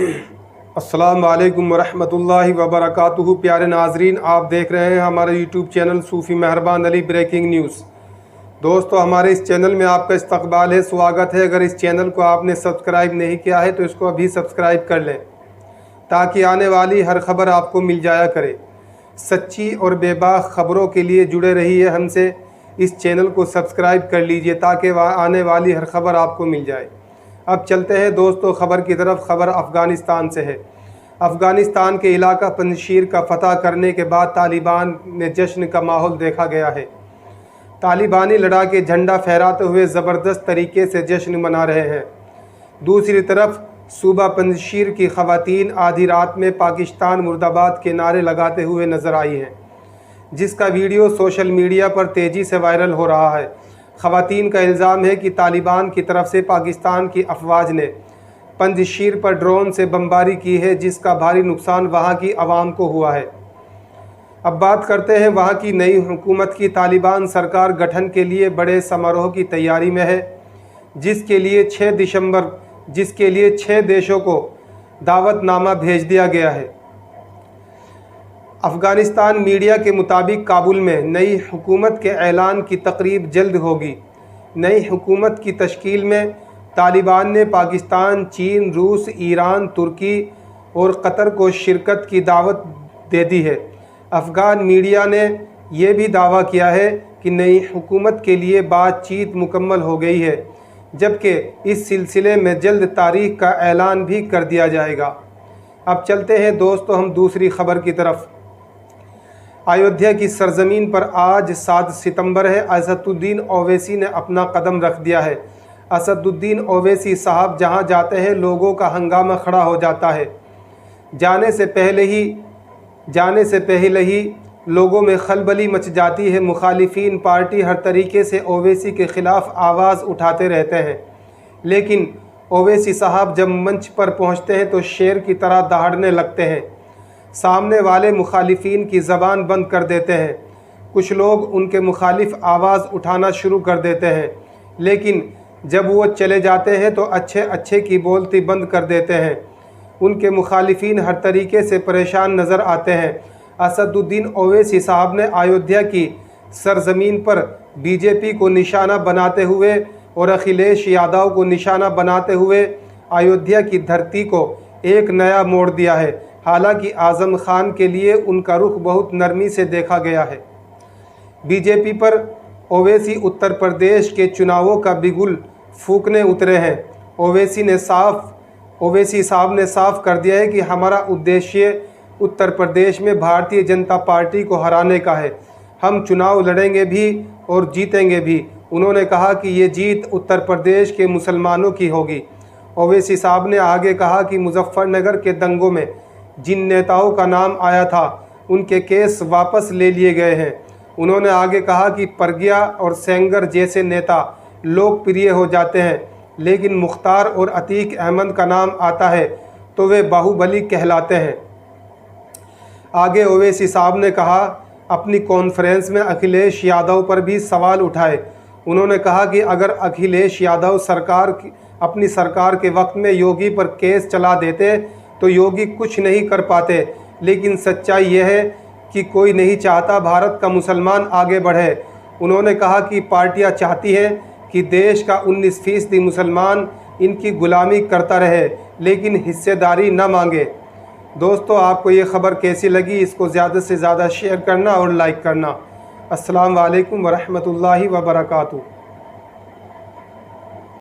अस्सलाम वालेकुम वरहमतुल्लाहि वबरकातुहू। प्यारे नाजरीन, आप देख रहे हैं हमारा यूट्यूब चैनल सूफ़ी मेहरबान अली ब्रेकिंग न्यूज़। दोस्तों, हमारे इस चैनल में आपका इस्तकबाल है, स्वागत है। अगर इस चैनल को आपने सब्सक्राइब नहीं किया है तो इसको अभी सब्सक्राइब कर लें ताकि आने वाली हर खबर आपको मिल जाया करे। सच्ची और बेबाक ख़बरों के लिए जुड़े रहिए हमसे। इस चैनल को सब्सक्राइब कर लीजिए ताकि आने वाली हर खबर आपको मिल जाए। अब चलते हैं दोस्तों खबर की तरफ। खबर अफ़गानिस्तान से है। अफ़गानिस्तान के इलाका पंजशीर का फ़तह करने के बाद तालिबान में जश्न का माहौल देखा गया है। तालिबानी लड़ाके झंडा फहराते हुए ज़बरदस्त तरीके से जश्न मना रहे हैं। दूसरी तरफ सूबा पंजशीर की ख़वातीन आधी रात में पाकिस्तान मुर्दाबाद के नारे लगाते हुए नज़र आई हैं, जिसका वीडियो सोशल मीडिया पर तेज़ी से वायरल हो रहा है। ख़वातीन का इल्ज़ाम है कि तालिबान की तरफ से पाकिस्तान की अफवाज ने पंजशीर पर ड्रोन से बमबारी की है, जिसका भारी नुकसान वहाँ की आवाम को हुआ है। अब बात करते हैं वहाँ की नई हुकूमत की। तालिबान सरकार गठन के लिए बड़े समारोह की तैयारी में है, जिसके लिए 6 देशों को दावतनामा भेज दिया गया है। अफ़गानिस्तान मीडिया के मुताबिक काबुल में नई हुकूमत के ऐलान की तकरीब जल्द होगी। नई हुकूमत की तश्कील में तालिबान ने पाकिस्तान, चीन, रूस, ईरान, तुर्की और कतर को शिरकत की दावत दे दी है। अफ़गान मीडिया ने यह भी दावा किया है कि नई हुकूमत के लिए बातचीत मुकम्मल हो गई है, जबकि इस सिलसिले में जल्द तारीख का ऐलान भी कर दिया जाएगा। अब चलते हैं दोस्तों हम दूसरी खबर की तरफ। अयोध्या की सरजमीन पर आज 7 सितंबर है। असदुद्दीन ओवैसी ने अपना कदम रख दिया है। असदुद्दीन ओवैसी साहब जहां जाते हैं लोगों का हंगामा खड़ा हो जाता है। जाने से पहले ही लोगों में खलबली मच जाती है। मुखालिफिन पार्टी हर तरीके से ओवैसी के ख़िलाफ़ आवाज़ उठाते रहते हैं, लेकिन ओवैसी साहब जब मंच पर पहुंचते हैं तो शेर की तरह दहाड़ने लगते हैं। सामने वाले मुखालिफिन की ज़बान बंद कर देते हैं। कुछ लोग उनके मुखालिफ आवाज़ उठाना शुरू कर देते हैं, लेकिन जब वो चले जाते हैं तो अच्छे की बोलती बंद कर देते हैं। उनके मुखालिफिन हर तरीके से परेशान नज़र आते हैं। असदुद्दीन ओवैसी साहब ने अयोध्या की सरजमीन पर बीजेपी को निशाना बनाते हुए और अखिलेश यादव को निशाना बनाते हुए अयोध्या की धरती को एक नया मोड़ दिया है। हालांकि आज़म खान के लिए उनका रुख बहुत नरमी से देखा गया है। बीजेपी पर ओवैसी उत्तर प्रदेश के चुनावों का बिगुल फूंकने उतरे हैं। ओवैसी साहब ने साफ कर दिया है कि हमारा उद्देश्य उत्तर प्रदेश में भारतीय जनता पार्टी को हराने का है। हम चुनाव लड़ेंगे भी और जीतेंगे भी। उन्होंने कहा कि ये जीत उत्तर प्रदेश के मुसलमानों की होगी। ओवैसी साहब ने आगे कहा कि मुजफ्फरनगर के दंगों में जिन नेताओं का नाम आया था उनके केस वापस ले लिए गए हैं। उन्होंने आगे कहा कि प्रज्ञा और सेंगर जैसे नेता लोकप्रिय हो जाते हैं, लेकिन मुख्तार और अतीक अहमद का नाम आता है तो वे बाहुबली कहलाते हैं। आगे ओवैसी साहब ने कहा अपनी कॉन्फ्रेंस में अखिलेश यादव पर भी सवाल उठाए। उन्होंने कहा कि अगर अखिलेश यादव अपनी सरकार के वक्त में योगी पर केस चला देते तो योगी कुछ नहीं कर पाते, लेकिन सच्चाई यह है कि कोई नहीं चाहता भारत का मुसलमान आगे बढ़े। उन्होंने कहा कि पार्टियां चाहती हैं कि देश का 19% मुसलमान इनकी गुलामी करता रहे, लेकिन हिस्सेदारी न मांगे। दोस्तों, आपको ये ख़बर कैसी लगी? इसको ज़्यादा से ज़्यादा शेयर करना और लाइक करना। अस्सलाम वालेकुम वरहमतुल्लाहि वबरकातुहू।